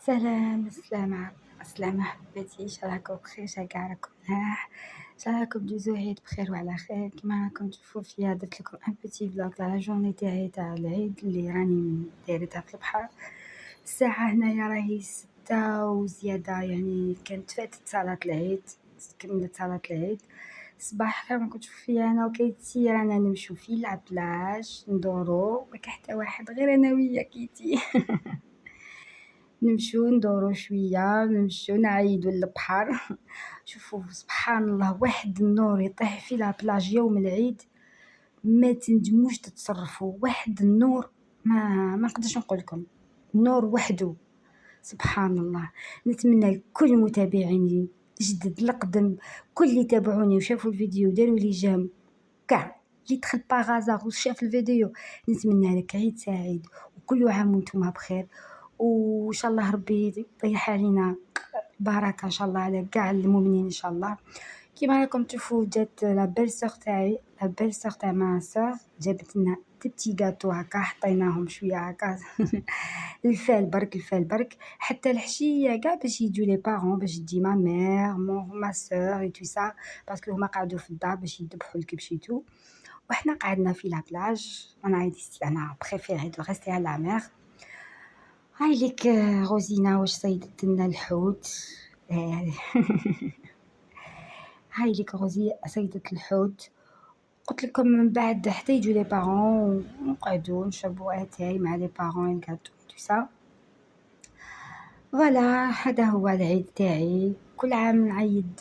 سلام السلامة حباتي، إن شاء الله راكم بخير، إن شاء الله راكم ملاح، إن شاء الله راكم دوزو عيد بخير وعلى خير. كيما راكم تشوفوا فيا درت لكم ان بيتي فلوغ تاع لا جورني تاعي تاع العيد اللي راني دايرتها في البحر. الساعة هنايا راهي 6 وزيادة، يعني كانت فاتت صلاة العيد، كملت صلاة العيد. الصباح كما راكم تشوفوا فيا انا وكيتي رانا نمشو في لابلاج ندورو، ما كان حتى واحد غير انا ويا كيتي نمشو ندورو شويه، نمشو نعيدو البحر. شوفوا سبحان الله، واحد النور يطيح في لابلاج يوم العيد ما تنجموش تتصرفوا. واحد النور ما نقدرش نقول لكم، النور وحده سبحان الله. نتمنى لكل متابعيني جدد القدم، كل اللي تابعوني وشافوا الفيديو داروا لي جيم، كاع اللي دخل باغازا وشاف الفيديو، نتمنى لك عيد سعيد وكل عام وانتم بخير. وان شاء الله ربي يطيح علينا بركه ان شاء الله على كاع المؤمنين ان شاء الله. كيما راكم تشوفوا جات لا بيل سور تاعي، لا بيل سور تاع ما سور، جابت لنا تبتي غاتو هكا، حطيناهم شويه هكا الفال برك الفال برك حتى الحشيه كاع باش يجوا لي بارون، باش تجي ما مير ما سور اي تو سا، باسكو هما قعدوا في الدار باش يذبحوا الكبشيتو، وحنا قعدنا في لابلاج. انا ديستي انا بريفيري دو ريستي على لا مير. هاي ليك روزينا واش صيدت لنا الحوت. هاي ليك روزي صيدت الحوت. قلت لكم من بعد حتى يجوا لي بارون ونقعدوا نشربوا اتاي مع لي بارون الكاتو تو سا. فوالا هذا هو العيد تاعي، كل عام نعيد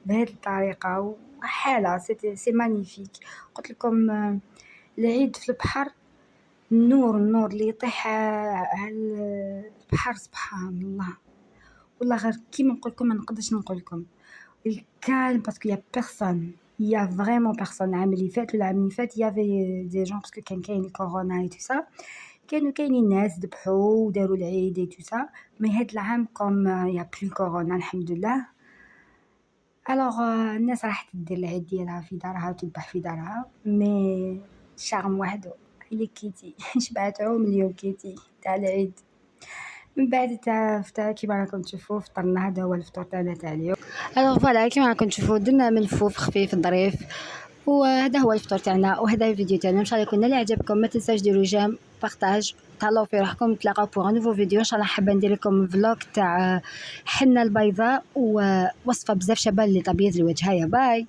بهذه الطريقه وحاله سي مانيفيك. قلت لكم العيد في البحر، النور اللي يطيح على البحر سبحان الله. والله غير كيما نقول لكم ما نقدرش نقول لكم الكالم، باسكو يا بيرسون، يا فريمون بيرسون. العام اللي فات والعام اللي فات يافي دي جون، باسكو كان كاين الكورونا اي تو سا، كانوا كاينين ناس ذبحوا وداروا العيد اي تو سا. مي هاد العام كوم يا بلو كورونا الحمد لله، الوغ الناس راح تدير العيد ديالها في دارها وتذبح في دارها. مي شارم وحده اللي كيتي شبعت عوم اليوم كيتي تاع العيد. من بعد تاع فطار كيما راكم تشوفوا فطرنا، هذا هو الفطور تاعنا تاع اليوم. الوغ فوالا كيما راكم تشوفوا درنا ملفوف خفيف ظريف، وهذا هو الفطور تاعنا وهذا الفيديو تاعنا. ان شاء الله يكون اللي عجبكم، ما تنساوش ديروا جيم بارطاج، تهلاو في روحكم، نتلاقاو بوغ نوفو فيديو ان شاء الله. حابه ندير لكم فلوغ تاع حنه البيضاء ووصفه بزاف شابه لطبيعه الوجه. هيا باي.